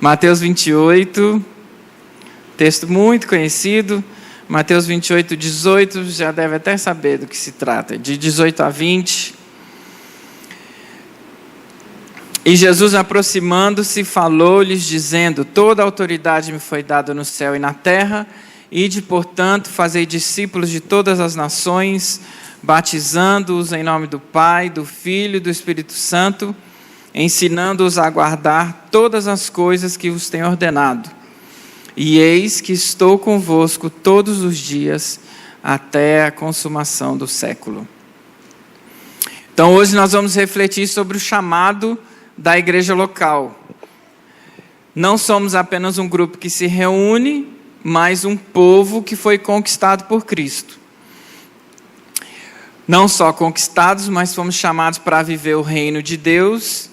Mateus 28, texto muito conhecido. Mateus 28, 18, já deve até saber do que se trata. De 18 a 20. E Jesus, aproximando-se, falou-lhes, dizendo: toda a autoridade me foi dada no céu e na terra. Ide, portanto, fazei discípulos de todas as nações, batizando-os em nome do Pai, do Filho e do Espírito Santo, ensinando-os a guardar todas as coisas que vos tenho ordenado. E eis que estou convosco todos os dias, até a consumação do século. Então hoje nós vamos refletir sobre o chamado da igreja local. Não somos apenas um grupo que se reúne, mas um povo que foi conquistado por Cristo. Não só conquistados, mas fomos chamados para viver o reino de Deus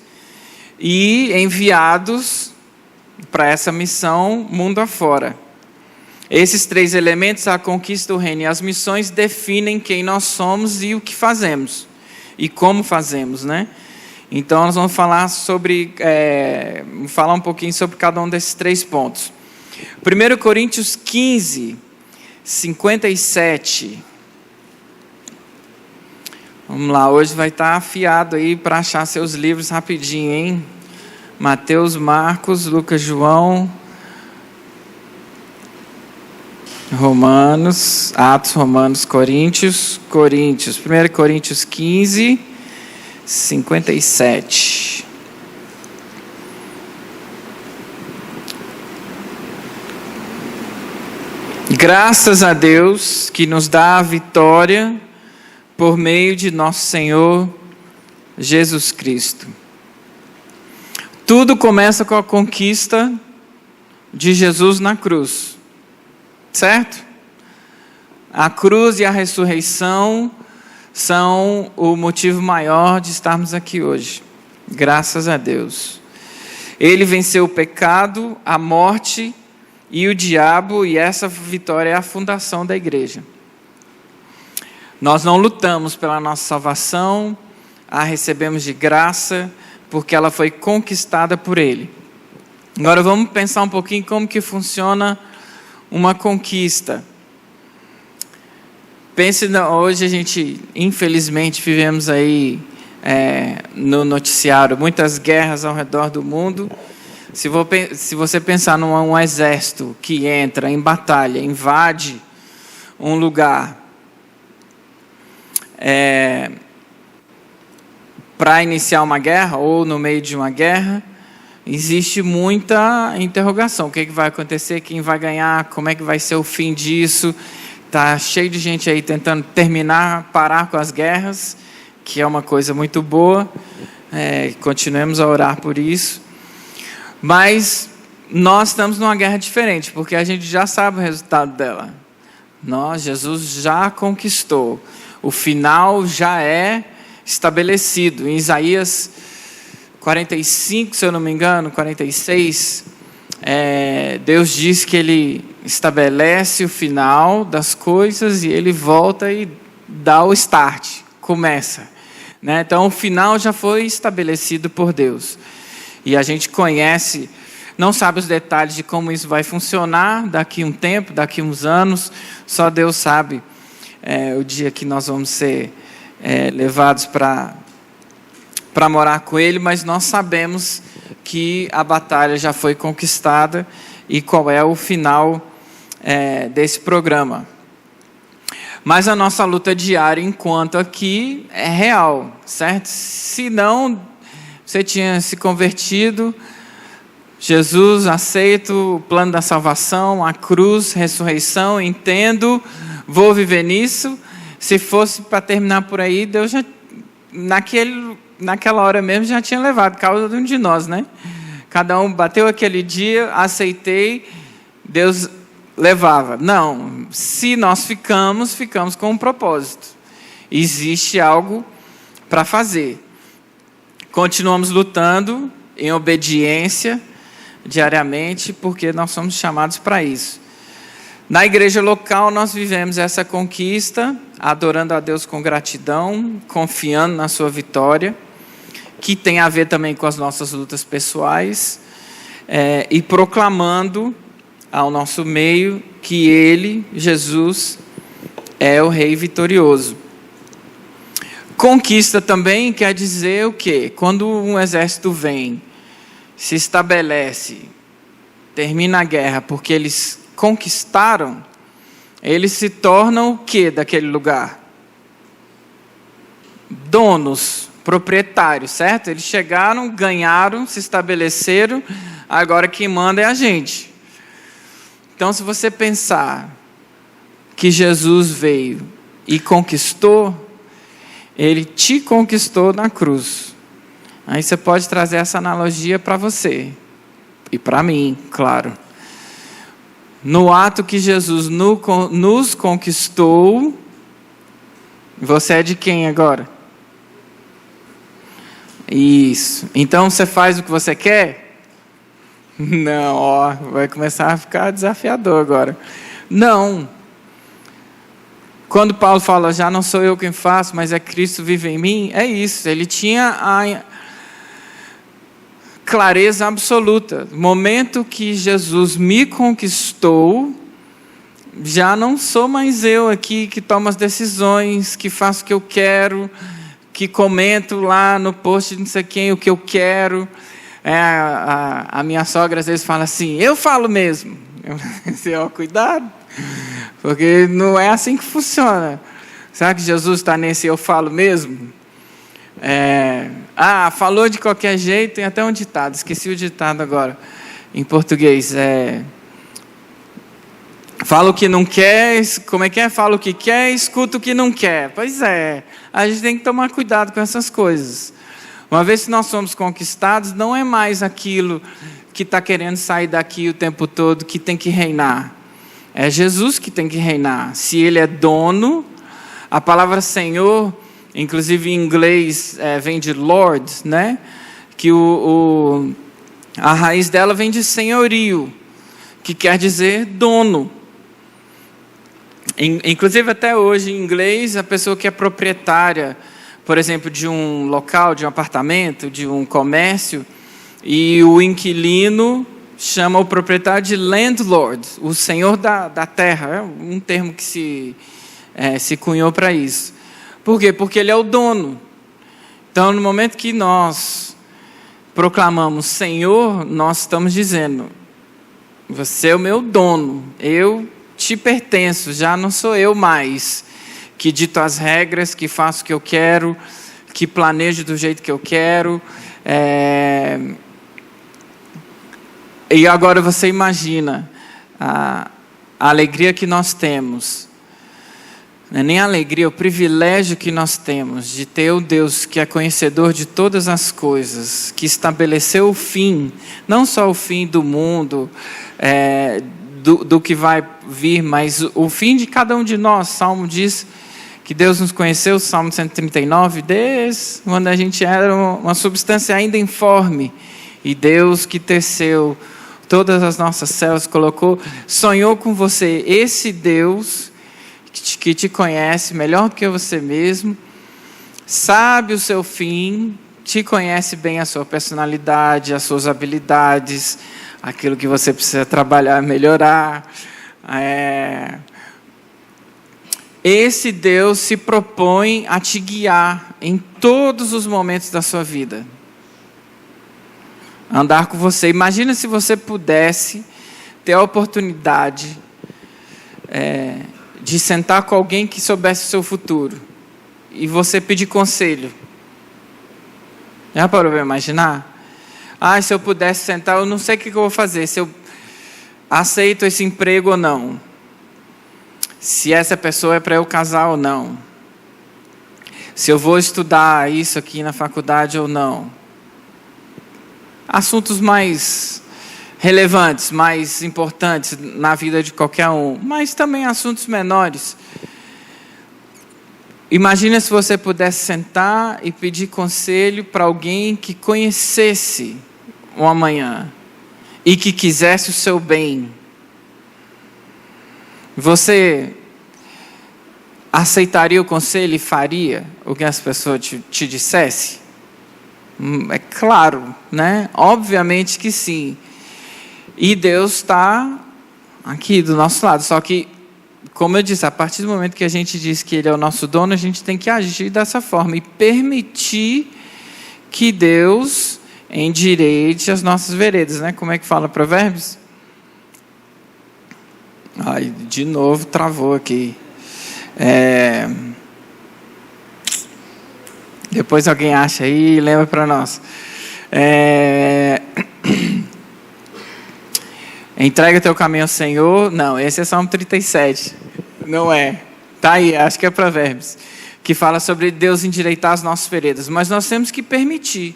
e enviados para essa missão mundo afora. Esses três elementos, a conquista, o reino e as missões, definem quem nós somos e o que fazemos. E como fazemos, né? Então nós vamos falar um pouquinho sobre cada um desses três pontos. 1 Coríntios 15, 57. Vamos lá, hoje vai estar afiado aí para achar seus livros rapidinho, hein? Mateus, Marcos, Lucas, João, Romanos, Atos, Romanos, Coríntios. 1 Coríntios 15, 57. Graças a Deus que nos dá a vitória por meio de nosso Senhor Jesus Cristo. Tudo começa com a conquista de Jesus na cruz, certo? A cruz e a ressurreição são o motivo maior de estarmos aqui hoje, graças a Deus. Ele venceu o pecado, a morte e o diabo, e essa vitória é a fundação da igreja. Nós não lutamos pela nossa salvação, a recebemos de graça, porque ela foi conquistada por Ele. Agora vamos pensar um pouquinho como que funciona uma conquista. Pense, hoje a gente, infelizmente, vivemos aí no noticiário muitas guerras ao redor do mundo. Se você pensar num exército que entra em batalha, invade um lugar para iniciar uma guerra ou no meio de uma guerra, existe muita interrogação. O que vai acontecer? Quem vai ganhar? Como é que vai ser o fim disso? Está cheio de gente aí tentando parar com as guerras, que é uma coisa muito boa. Continuemos a orar por isso. Mas nós estamos numa guerra diferente, porque a gente já sabe o resultado dela. Jesus já conquistou. O final já é estabelecido. Em Isaías 45, se eu não me engano, 46, Deus diz que Ele estabelece o final das coisas e Ele volta e dá o start, começa. Né? Então o final já foi estabelecido por Deus. E a gente conhece, não sabe os detalhes de como isso vai funcionar daqui a um tempo, daqui a uns anos. Só Deus sabe o dia que nós vamos ser levados para morar com Ele, mas nós sabemos que a batalha já foi conquistada e qual é o final desse programa. Mas a nossa luta diária enquanto aqui é real, certo? Se não, você tinha se convertido, Jesus, aceito o plano da salvação, a cruz, ressurreição, entendo, vou viver nisso. Se fosse para terminar por aí, Deus já, naquela hora mesmo, já tinha levado cada um de nós, né? Cada um bateu aquele dia, aceitei, Deus levava. Não, se nós ficamos com um propósito. Existe algo para fazer. Continuamos lutando em obediência diariamente, porque nós somos chamados para isso. Na igreja local, nós vivemos essa conquista, adorando a Deus com gratidão, confiando na sua vitória, que tem a ver também com as nossas lutas pessoais. e proclamando ao nosso meio que Ele, Jesus, é o Rei vitorioso. Conquista também quer dizer o quê? Quando um exército vem, se estabelece, termina a guerra porque eles conquistaram, eles se tornam o quê daquele lugar? Donos, proprietários, certo? Eles chegaram, ganharam, se estabeleceram, agora quem manda é a gente. Então, se você pensar que Jesus veio e conquistou, Ele te conquistou na cruz. Aí você pode trazer essa analogia para você e para mim, claro. No ato que Jesus nos conquistou, você é de quem agora? Isso. Então você faz o que você quer? Não, ó, vai começar a ficar desafiador agora. Não. Quando Paulo fala, já não sou eu quem faço, mas é Cristo vive em mim, é isso. Ele tinha a clareza absoluta. No momento que Jesus me conquistou, já não sou mais eu aqui que tomo as decisões, que faço o que eu quero, que comento lá no post de não sei quem o que eu quero. A minha sogra às vezes fala assim, eu falo mesmo. Eu disse, ó, cuidado, porque não é assim que funciona. Será que Jesus está nesse eu falo mesmo? Falou de qualquer jeito, tem até um ditado, esqueci o ditado agora, em português, fala o que não quer, como é que é? Fala o que quer, escuta o que não quer. Pois é, a gente tem que tomar cuidado com essas coisas. Uma vez que nós somos conquistados, não é mais aquilo que está querendo sair daqui o tempo todo que tem que reinar. É Jesus que tem que reinar. Se Ele é dono, a palavra Senhor, inclusive em inglês vem de Lord, né? Que a raiz dela vem de senhorio, que quer dizer dono. Inclusive até hoje em inglês, a pessoa que é proprietária, por exemplo, de um local, de um apartamento, de um comércio, e o inquilino chama o proprietário de landlord, o senhor da terra, é um termo que se cunhou para isso. Por quê? Porque ele é o dono. Então, no momento que nós proclamamos Senhor, nós estamos dizendo, você é o meu dono, eu te pertenço, já não sou eu mais, que dito as regras, que faço o que eu quero, que planejo do jeito que eu quero. E agora você imagina a alegria que nós temos. Não é nem a alegria, o privilégio que nós temos de ter o Deus que é conhecedor de todas as coisas, que estabeleceu o fim, não só o fim do mundo, do que vai vir, mas o fim de cada um de nós. Salmo diz que Deus nos conheceu, Salmo 139, desde quando a gente era uma substância ainda informe, e Deus que teceu todas as nossas células, colocou, sonhou com você. Esse Deus que te conhece melhor do que você mesmo, sabe o seu fim, te conhece bem a sua personalidade, as suas habilidades, aquilo que você precisa trabalhar, melhorar. Esse Deus se propõe a te guiar em todos os momentos da sua vida. Andar com você. Imagina se você pudesse ter a oportunidade de sentar com alguém que soubesse o seu futuro e você pedir conselho. Já parou para imaginar? Se eu pudesse sentar, eu não sei o que eu vou fazer, se eu aceito esse emprego ou não, se essa pessoa é para eu casar ou não, se eu vou estudar isso aqui na faculdade ou não. Assuntos mais relevantes, mais importantes na vida de qualquer um, mas também assuntos menores. Imagina se você pudesse sentar e pedir conselho para alguém que conhecesse o amanhã e que quisesse o seu bem. Você aceitaria o conselho e faria o que as pessoas te dissessem? É claro, né? Obviamente que sim. E Deus está aqui do nosso lado. Só que, como eu disse, a partir do momento que a gente diz que Ele é o nosso dono, a gente tem que agir dessa forma e permitir que Deus endireite as nossas veredas, né? Como é que fala Provérbios? Ai, de novo travou aqui. Depois alguém acha aí e lembra para nós. Entrega teu caminho ao Senhor. Não, esse é Salmo 37. Não é. Tá aí, acho que é Provérbios. Que fala sobre Deus endireitar as nossas veredas. Mas nós temos que permitir.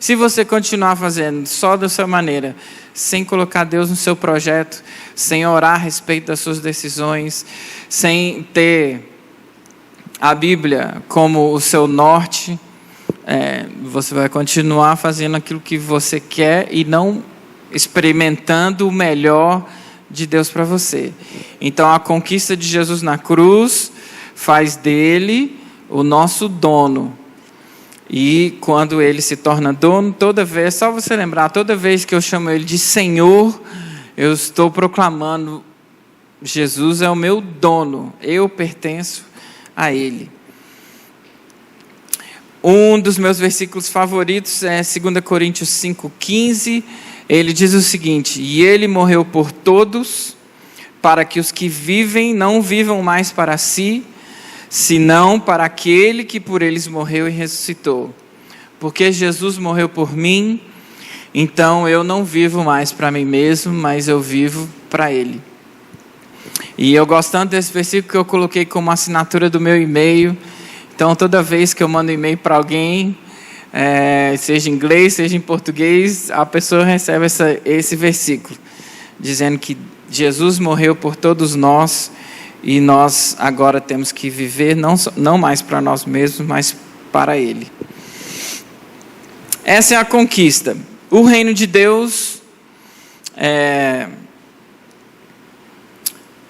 Se você continuar fazendo só da sua maneira, sem colocar Deus no seu projeto, sem orar a respeito das suas decisões, sem ter a Bíblia como o seu norte, você vai continuar fazendo aquilo que você quer e não experimentando o melhor de Deus para você. Então a conquista de Jesus na cruz faz dele o nosso dono. E quando ele se torna dono, toda vez, só você lembrar, toda vez que eu chamo ele de Senhor, eu estou proclamando: Jesus é o meu dono, eu pertenço a ele. Um dos meus versículos favoritos é 2 Coríntios 5,15. Ele diz o seguinte: e ele morreu por todos, para que os que vivem não vivam mais para si, senão para aquele que por eles morreu e ressuscitou. Porque Jesus morreu por mim, então eu não vivo mais para mim mesmo, mas eu vivo para Ele. E eu gosto tanto desse versículo que eu coloquei como assinatura do meu e-mail. Então toda vez que eu mando um e-mail para alguém, seja em inglês, seja em português, a pessoa recebe esse versículo, dizendo que Jesus morreu por todos nós, e nós agora temos que viver não mais para nós mesmos, mas para Ele. Essa é a conquista. O reino de Deus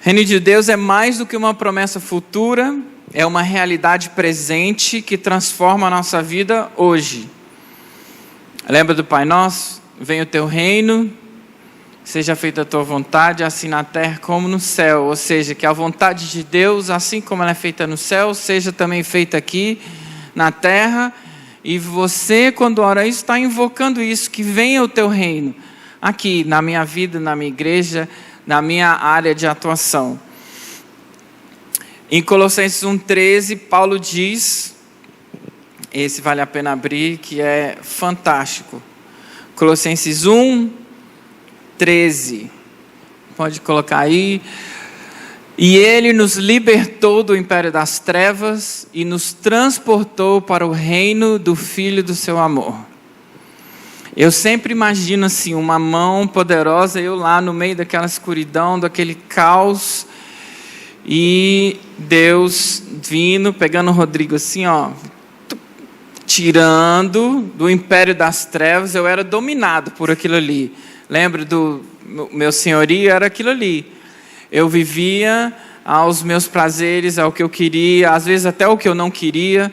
reino de Deus é mais do que uma promessa futura, é uma realidade presente que transforma a nossa vida hoje. Lembra do Pai Nosso? Venha o teu reino, seja feita a tua vontade, assim na terra como no céu. Ou seja, que a vontade de Deus, assim como ela é feita no céu, seja também feita aqui na terra. E você, quando ora isso, está invocando isso, que venha o teu reino, aqui na minha vida, na minha igreja, na minha área de atuação. Em Colossenses 1,13, Paulo diz, esse vale a pena abrir, que é fantástico. Colossenses 1,13, pode colocar aí. E Ele nos libertou do império das trevas e nos transportou para o reino do Filho do seu amor. Eu sempre imagino assim, uma mão poderosa, eu lá no meio daquela escuridão, daquele caos, e Deus vindo, pegando o Rodrigo assim, tirando do império das trevas. Eu era dominado por aquilo ali. Lembra do meu senhorio? Era aquilo ali. Eu vivia aos meus prazeres, ao que eu queria, às vezes até o que eu não queria.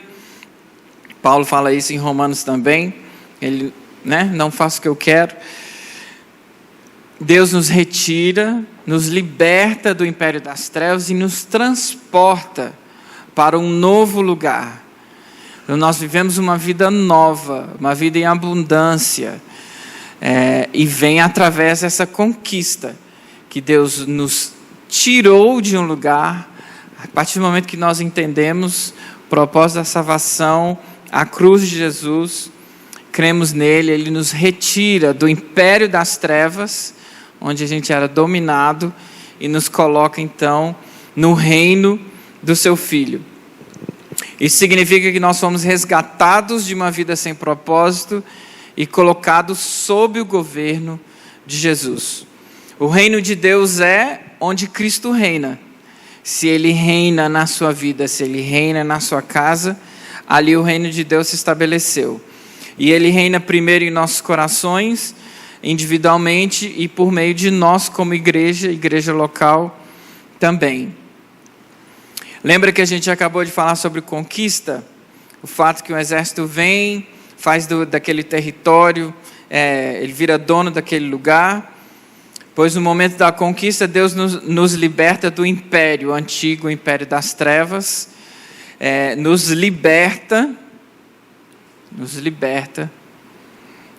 Paulo fala isso em Romanos também. Ele, não faço o que eu quero. Deus nos retira, nos liberta do império das trevas e nos transporta para um novo lugar. Nós vivemos uma vida nova, uma vida em abundância. E vem através dessa conquista que Deus nos tirou de um lugar. A partir do momento que nós entendemos o propósito da salvação, a cruz de Jesus, cremos nele, ele nos retira do império das trevas, onde a gente era dominado, e nos coloca então no reino do seu Filho. Isso significa que nós fomos resgatados de uma vida sem propósito e colocados sob o governo de Jesus. O reino de Deus é onde Cristo reina. Se Ele reina na sua vida, se Ele reina na sua casa, ali o reino de Deus se estabeleceu. E Ele reina primeiro em nossos corações, individualmente, e por meio de nós como igreja local também. Lembra que a gente acabou de falar sobre conquista? O fato que o exército vem, faz daquele território, ele vira dono daquele lugar. Pois no momento da conquista, Deus nos liberta do império antigo, o império das trevas, nos liberta,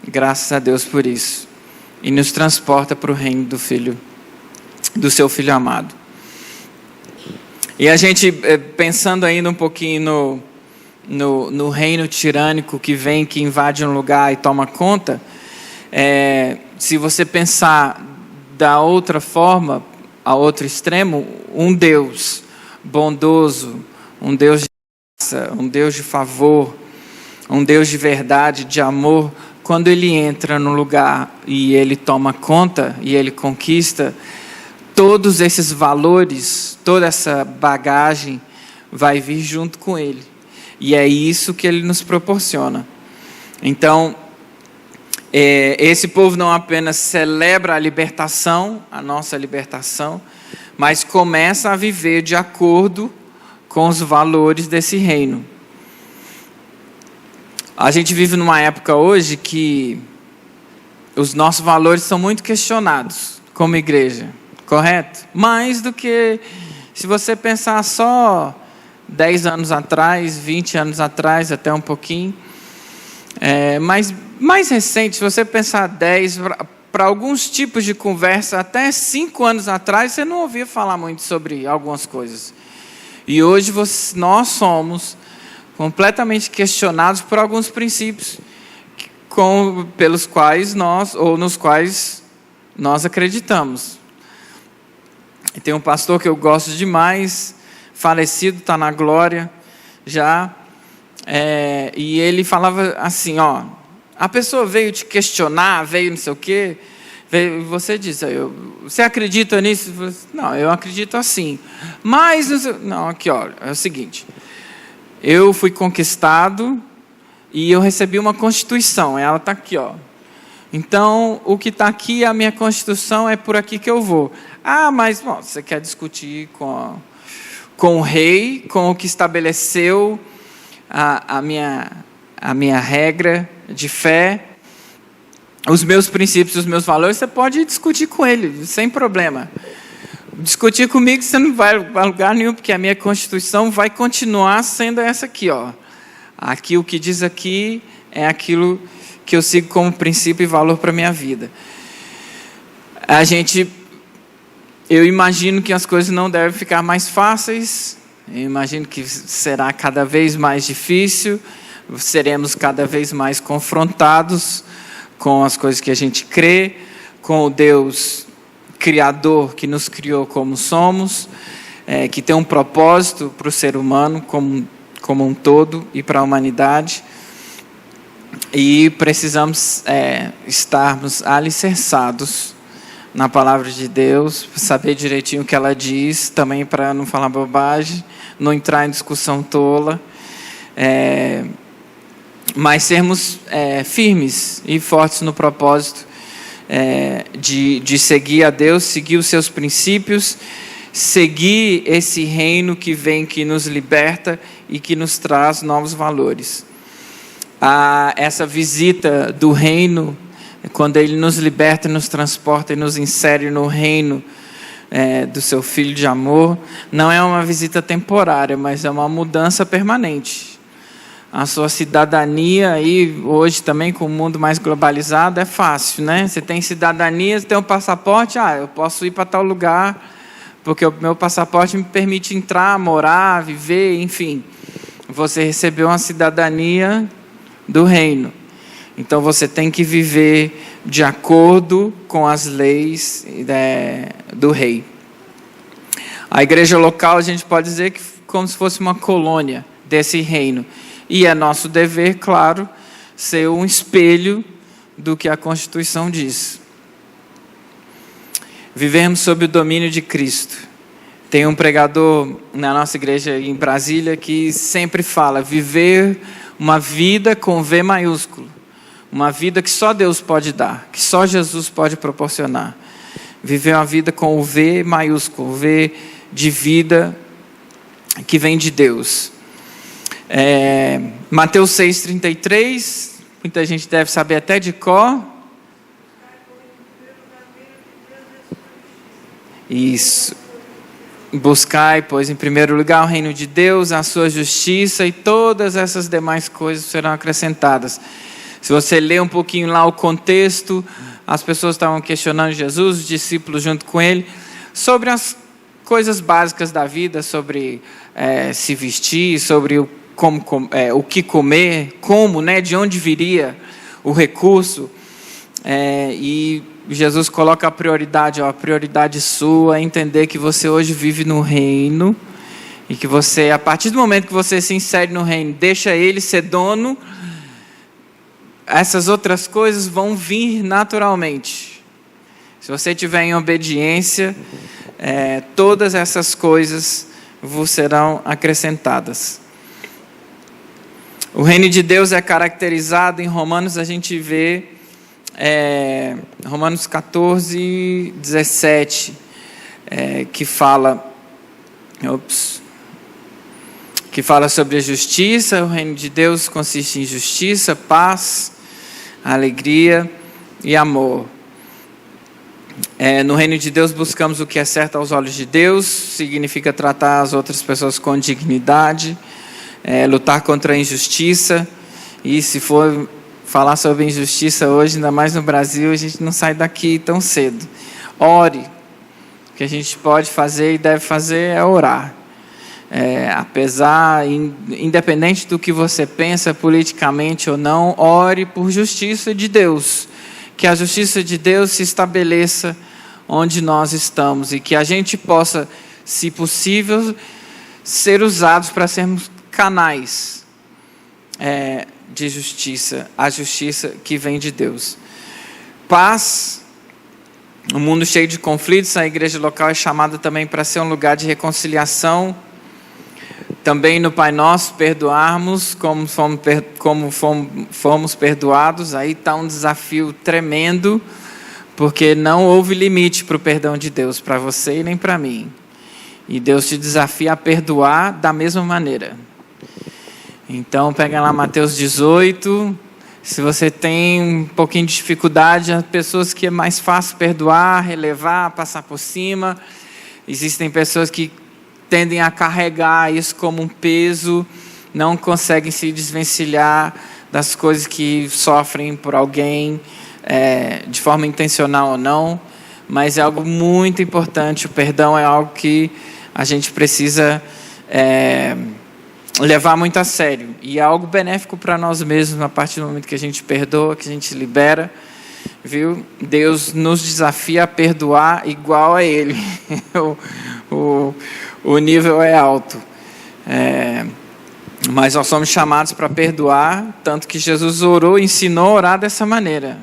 graças a Deus por isso, e nos transporta para o reino do seu Filho amado. E a gente, pensando ainda um pouquinho no reino tirânico que vem, que invade um lugar e toma conta, se você pensar da outra forma, a outro extremo, um Deus bondoso, um Deus de graça, um Deus de favor, um Deus de verdade, de amor, quando Ele entra no lugar e Ele toma conta e Ele conquista, todos esses valores, toda essa bagagem vai vir junto com Ele. E é isso que Ele nos proporciona. Então, esse povo não apenas celebra a libertação, a nossa libertação, mas começa a viver de acordo com os valores desse reino. A gente vive numa época hoje que os nossos valores são muito questionados como igreja, correto? Mais do que se você pensar só 10 anos atrás, 20 anos atrás, até um pouquinho. Mas mais recente, se você pensar 10, para alguns tipos de conversa, até 5 anos atrás, você não ouvia falar muito sobre algumas coisas. E hoje nós somos completamente questionados por alguns princípios pelos quais nos quais nós acreditamos. E tem um pastor que eu gosto demais, falecido, está na glória já, e ele falava assim, a pessoa veio te questionar, veio não sei o quê, você diz, você acredita nisso? Não, eu acredito assim. Mas, não, aqui, é o seguinte, eu fui conquistado e eu recebi uma Constituição, ela está aqui, Então, o que está aqui, a minha Constituição, é por aqui que eu vou. Mas você quer discutir com o rei, com o que estabeleceu a minha regra de fé, os meus princípios, os meus valores, você pode discutir com ele, sem problema. Discutir comigo você não vai a lugar nenhum, porque a minha Constituição vai continuar sendo essa aqui, Aqui, o que diz aqui é aquilo que eu sigo como princípio e valor para a minha vida. Eu imagino que as coisas não devem ficar mais fáceis, eu imagino que será cada vez mais difícil, seremos cada vez mais confrontados com as coisas que a gente crê, com o Deus Criador que nos criou como somos, que tem um propósito para o ser humano como um todo e para a humanidade. E precisamos estarmos alicerçados na palavra de Deus, saber direitinho o que ela diz, também para não falar bobagem, não entrar em discussão tola, mas sermos firmes e fortes no propósito de seguir a Deus, seguir os seus princípios, seguir esse reino que vem, que nos liberta e que nos traz novos valores. Essa visita do reino, quando Ele nos liberta, nos transporta e nos insere no reino do seu Filho de amor, não é uma visita temporária, mas é uma mudança permanente. A sua cidadania aí, hoje também com o mundo mais globalizado, é fácil, né? Você tem cidadania, você tem um passaporte, eu posso ir para tal lugar, porque o meu passaporte me permite entrar, morar, viver, enfim. Você recebeu uma cidadania do reino. Então você tem que viver de acordo com as leis do rei. A igreja local, a gente pode dizer que como se fosse uma colônia desse reino. E é nosso dever, claro, ser um espelho do que a Constituição diz. Vivemos sob o domínio de Cristo. Tem um pregador na nossa igreja em Brasília que sempre fala, viver uma vida com V maiúsculo. Uma vida que só Deus pode dar, que só Jesus pode proporcionar. Viver uma vida com o V maiúsculo, o V de vida que vem de Deus. Mateus 6,33, muita gente deve saber até de cor. Isso. Buscai, pois, em primeiro lugar o reino de Deus, a sua justiça, e todas essas demais coisas serão acrescentadas. Se você ler um pouquinho lá o contexto, as pessoas estavam questionando Jesus, os discípulos junto com ele, sobre as coisas básicas da vida, sobre se vestir, sobre o que comer, como, de onde viria o recurso. E Jesus coloca a prioridade sua é entender que você hoje vive no reino e que você, a partir do momento que você se insere no reino, deixa ele ser dono, essas outras coisas vão vir naturalmente. Se você estiver em obediência, todas essas coisas vos serão acrescentadas. O reino de Deus é caracterizado em Romanos, a gente vê Romanos 14, 17, que fala sobre a justiça. O reino de Deus consiste em justiça, paz, alegria e amor. No reino de Deus buscamos o que é certo aos olhos de Deus, significa tratar as outras pessoas com dignidade, lutar contra a injustiça. E se for falar sobre injustiça hoje, ainda mais no Brasil, a gente não sai daqui tão cedo. Ore. O que a gente pode fazer e deve fazer é orar. Independente do que você pensa politicamente ou não, ore por justiça de Deus. Que a justiça de Deus se estabeleça onde nós estamos e que a gente possa, se possível, ser usados para sermos canais de justiça, a justiça que vem de Deus. Paz. Um mundo cheio de conflitos, a igreja local é chamada também para ser um lugar de reconciliação. Também no Pai Nosso, perdoarmos como fomos perdoados. Aí está um desafio tremendo, porque não houve limite para o perdão de Deus, para você e nem para mim. E Deus te desafia a perdoar da mesma maneira. Então, pega lá Mateus 18. Se você tem um pouquinho de dificuldade, as pessoas que é mais fácil perdoar, relevar, passar por cima. Existem pessoas que tendem a carregar isso como um peso, não conseguem se desvencilhar das coisas que sofrem por alguém, de forma intencional ou não. Mas é algo muito importante. O perdão é algo que a gente precisa levar muito a sério, e é algo benéfico para nós mesmos. A partir do momento que a gente perdoa, que a gente libera, viu? Deus nos desafia a perdoar igual a Ele. O nível é alto, mas nós somos chamados para perdoar, tanto que Jesus orou, ensinou a orar dessa maneira,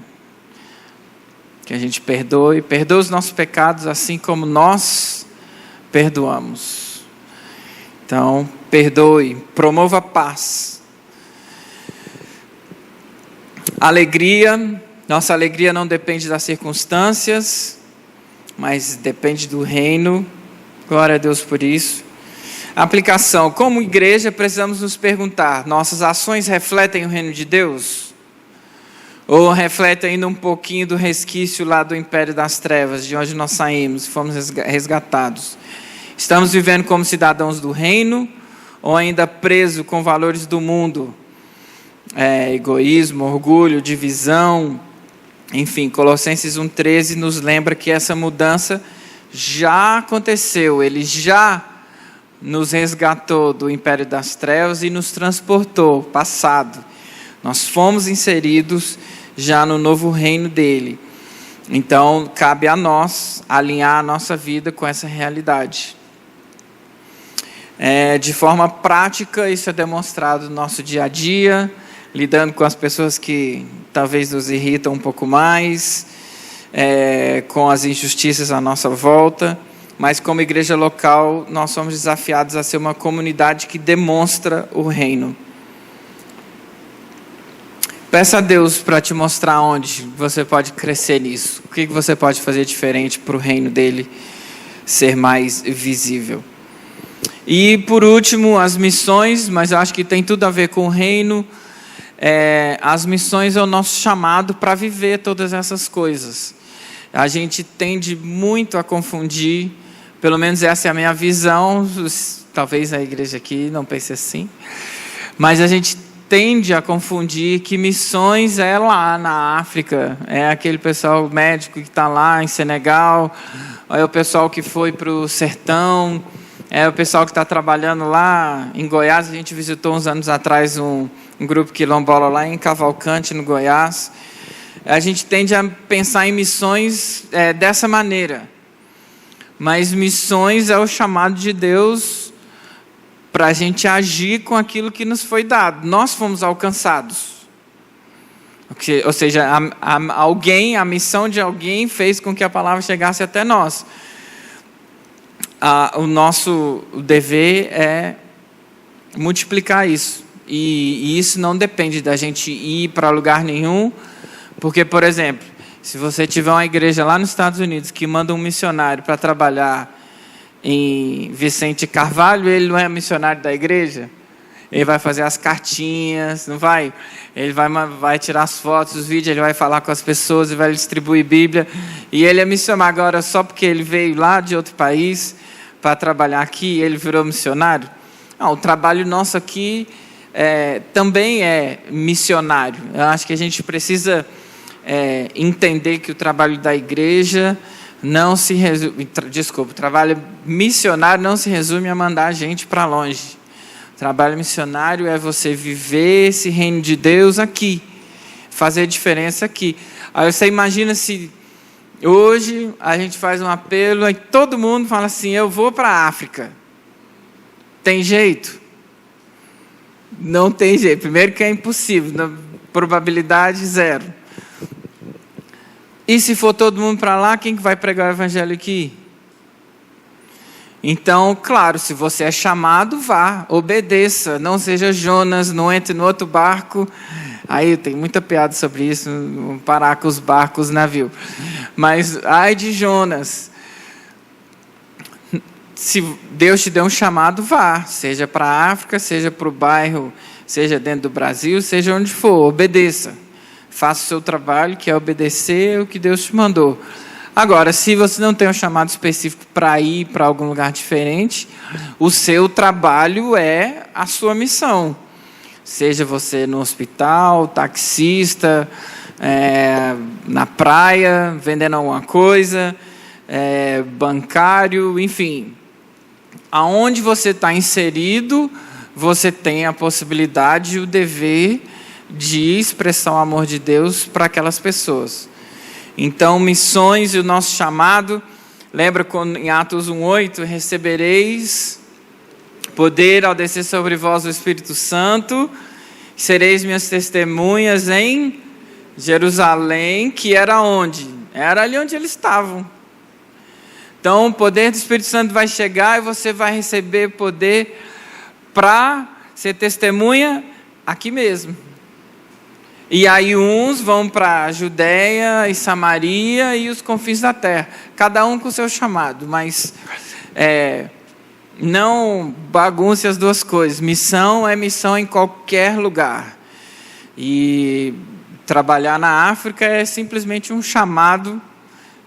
que a gente perdoa os nossos pecados assim como nós perdoamos. Então, perdoe, promova a paz. Alegria. Nossa alegria não depende das circunstâncias, mas depende do reino. Glória a Deus por isso. Aplicação. Como igreja, precisamos nos perguntar: nossas ações refletem o reino de Deus? Ou refletem ainda um pouquinho do resquício lá do império das trevas, de onde nós saímos, fomos resgatados? Estamos vivendo como cidadãos do reino, ou ainda presos com valores do mundo? Egoísmo, orgulho, divisão. Enfim, Colossenses 1,13 nos lembra que essa mudança já aconteceu. Ele já nos resgatou do império das trevas e nos transportou, passado. Nós fomos inseridos já no novo reino dele. Então, cabe a nós alinhar a nossa vida com essa realidade. De forma prática, isso é demonstrado no nosso dia a dia, lidando com as pessoas que talvez nos irritam um pouco mais, com as injustiças à nossa volta, mas como igreja local, nós somos desafiados a ser uma comunidade que demonstra o reino. Peça a Deus para te mostrar onde você pode crescer nisso, o que você pode fazer diferente para o reino dele ser mais visível. E por último, as missões, mas eu acho que tem tudo a ver com o reino. As missões é o nosso chamado para viver todas essas coisas. A gente tende muito a confundir, pelo menos essa é a minha visão, talvez a igreja aqui não pense assim, mas a gente tende a confundir que missões é lá na África, é aquele pessoal médico que está lá em Senegal, é o pessoal que foi para o sertão, é o pessoal que está trabalhando lá em Goiás. A gente visitou uns anos atrás um grupo quilombola lá em Cavalcante, no Goiás. A gente tende a pensar em missões dessa maneira, mas missões é o chamado de Deus para a gente agir com aquilo que nos foi dado. Nós fomos alcançados. Ou seja, a missão de alguém fez com que a palavra chegasse até nós. O nosso dever é multiplicar isso. E isso não depende da gente ir para lugar nenhum. Porque, por exemplo, se você tiver uma igreja lá nos Estados Unidos que manda um missionário para trabalhar em Vicente Carvalho, ele não é missionário da igreja? Ele vai fazer as cartinhas, não vai? Ele vai tirar as fotos, os vídeos, ele vai falar com as pessoas, ele vai distribuir Bíblia. E ele é missionário agora só porque ele veio lá de outro país para trabalhar aqui e ele virou missionário? Não, o trabalho nosso aqui também é missionário. Eu acho que a gente precisa entender que o trabalho da igreja não se resume... o trabalho missionário não se resume a mandar a gente para longe. O trabalho missionário é você viver esse reino de Deus aqui, fazer diferença aqui. Aí você imagina se hoje a gente faz um apelo e todo mundo fala assim: eu vou para a África. Tem jeito? Não tem jeito. Primeiro que é impossível, probabilidade zero. E se for todo mundo para lá, quem que vai pregar o evangelho aqui? Então, claro, se você é chamado, vá, obedeça, não seja Jonas, não entre no outro barco. Aí tem muita piada sobre isso, vamos parar com os barcos, navio. Mas, ai de Jonas. Se Deus te deu um chamado, vá, seja para a África, seja para o bairro, seja dentro do Brasil, seja onde for, obedeça. Faça o seu trabalho, que é obedecer o que Deus te mandou. Agora, se você não tem um chamado específico para ir para algum lugar diferente, o seu trabalho é a sua missão. Seja você no hospital, taxista, na praia, vendendo alguma coisa, bancário, enfim. Aonde você está inserido, você tem a possibilidade e o dever de expressar o amor de Deus para aquelas pessoas. Então, missões e o nosso chamado, lembra quando em Atos 1:8, recebereis poder ao descer sobre vós o Espírito Santo, sereis minhas testemunhas em Jerusalém, que era onde? Era ali onde eles estavam. Então, o poder do Espírito Santo vai chegar e você vai receber poder para ser testemunha aqui mesmo. E aí uns vão para a Judéia e Samaria e os confins da terra. Cada um com o seu chamado, mas não bagunce as duas coisas. Missão é missão em qualquer lugar. E trabalhar na África é simplesmente um chamado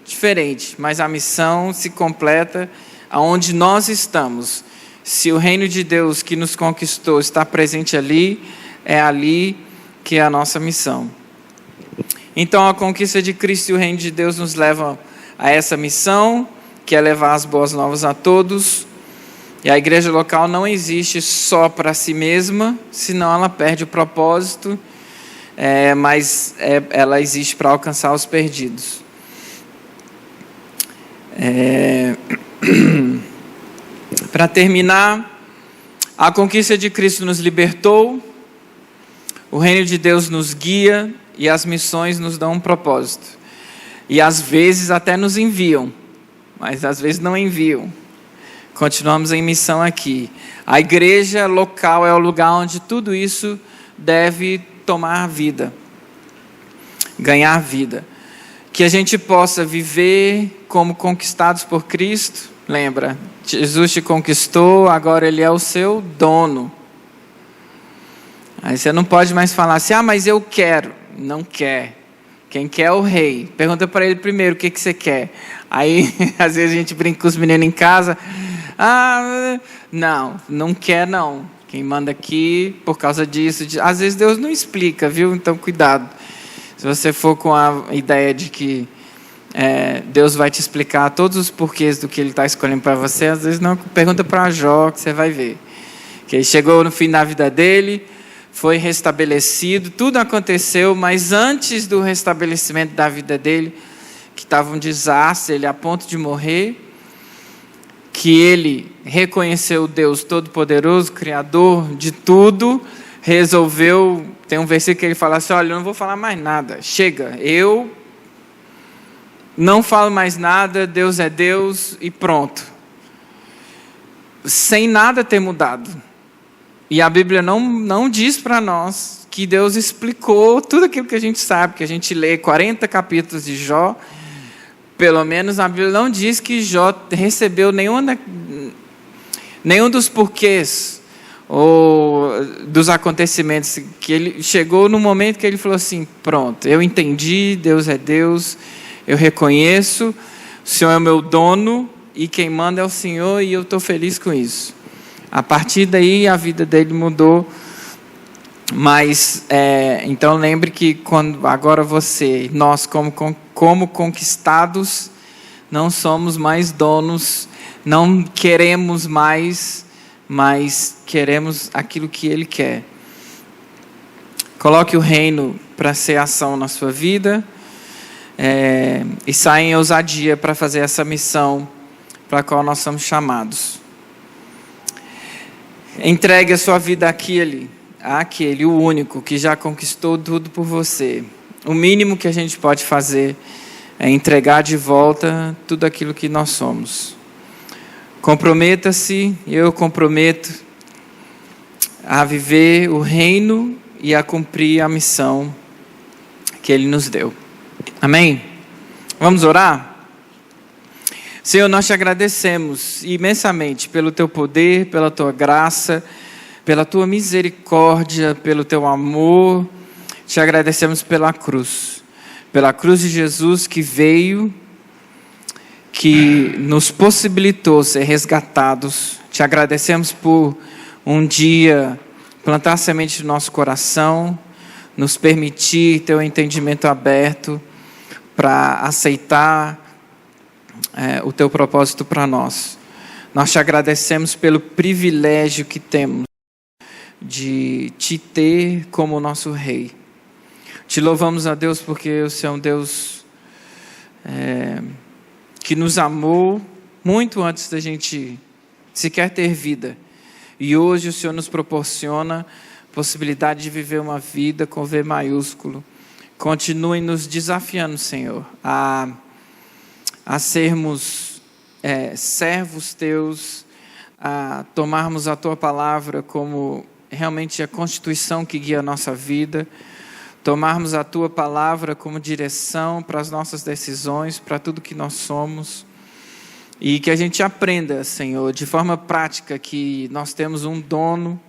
diferente. Mas a missão se completa aonde nós estamos. Se o reino de Deus que nos conquistou está presente ali, é ali que é a nossa missão. Então, a conquista de Cristo e o reino de Deus nos levam a essa missão, que é levar as boas novas a todos. E a igreja local não existe só para si mesma, senão ela perde o propósito, mas ela existe para alcançar os perdidos. Para terminar, a conquista de Cristo nos libertou, o reino de Deus nos guia e as missões nos dão um propósito. E às vezes até nos enviam, mas às vezes não enviam. Continuamos em missão aqui. A igreja local é o lugar onde tudo isso deve tomar vida, ganhar vida. Que a gente possa viver como conquistados por Cristo. Lembra, Jesus te conquistou, agora Ele é o seu dono. Aí você não pode mais falar assim: mas eu quero. Não quer. Quem quer é o rei. Pergunta para ele primeiro o que você quer. Aí, às vezes a gente brinca com os meninos em casa. Não quer não. Quem manda aqui por causa disso. Às vezes Deus não explica, viu? Então cuidado. Se você for com a ideia de que Deus vai te explicar todos os porquês do que Ele está escolhendo para você, às vezes não. Pergunta para Jó que você vai ver. Que ele chegou no fim da vida dele, foi restabelecido, tudo aconteceu, mas antes do restabelecimento da vida dele, que estava um desastre, ele a ponto de morrer, que ele reconheceu o Deus Todo-Poderoso, Criador de tudo, resolveu, tem um versículo que ele fala assim, olha, eu não vou falar mais nada, chega, eu não falo mais nada, Deus é Deus e pronto. Sem nada ter mudado. E a Bíblia não diz para nós que Deus explicou tudo aquilo que a gente sabe, que a gente lê 40 capítulos de Jó, pelo menos a Bíblia não diz que Jó recebeu nenhum dos porquês ou dos acontecimentos, que ele chegou no momento que ele falou assim, pronto, eu entendi, Deus é Deus, eu reconheço, o Senhor é o meu dono e quem manda é o Senhor e eu estou feliz com isso. A partir daí a vida dele mudou, mas então lembre que quando agora nós como conquistados, não somos mais donos, não queremos mais, mas queremos aquilo que Ele quer. Coloque o reino para ser ação na sua vida e saia em ousadia para fazer essa missão para a qual nós somos chamados. Entregue a sua vida àquele, o único, que já conquistou tudo por você. O mínimo que a gente pode fazer é entregar de volta tudo aquilo que nós somos. Comprometa-se, eu comprometo, a viver o reino e a cumprir a missão que Ele nos deu. Amém? Vamos orar? Senhor, nós te agradecemos imensamente pelo Teu poder, pela Tua graça, pela Tua misericórdia, pelo Teu amor. Te agradecemos pela cruz de Jesus que veio, que nos possibilitou ser resgatados. Te agradecemos por um dia plantar a semente no nosso coração, nos permitir ter o entendimento aberto para aceitar o Teu propósito para nós. Nós te agradecemos pelo privilégio que temos de Te ter como nosso Rei. Te louvamos a Deus porque o Senhor é um Deus que nos amou muito antes da gente sequer ter vida. E hoje o Senhor nos proporciona a possibilidade de viver uma vida com V maiúsculo. Continue nos desafiando, Senhor, a sermos servos Teus, a tomarmos a Tua palavra como realmente a constituição que guia a nossa vida, tomarmos a Tua palavra como direção para as nossas decisões, para tudo que nós somos, e que a gente aprenda, Senhor, de forma prática, que nós temos um dono,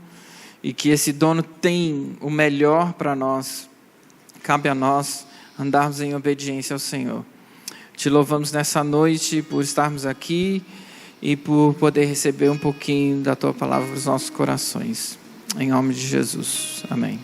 e que esse dono tem o melhor para nós. Cabe a nós andarmos em obediência ao Senhor. Te louvamos nessa noite por estarmos aqui e por poder receber um pouquinho da Tua palavra nos nossos corações. Em nome de Jesus. Amém.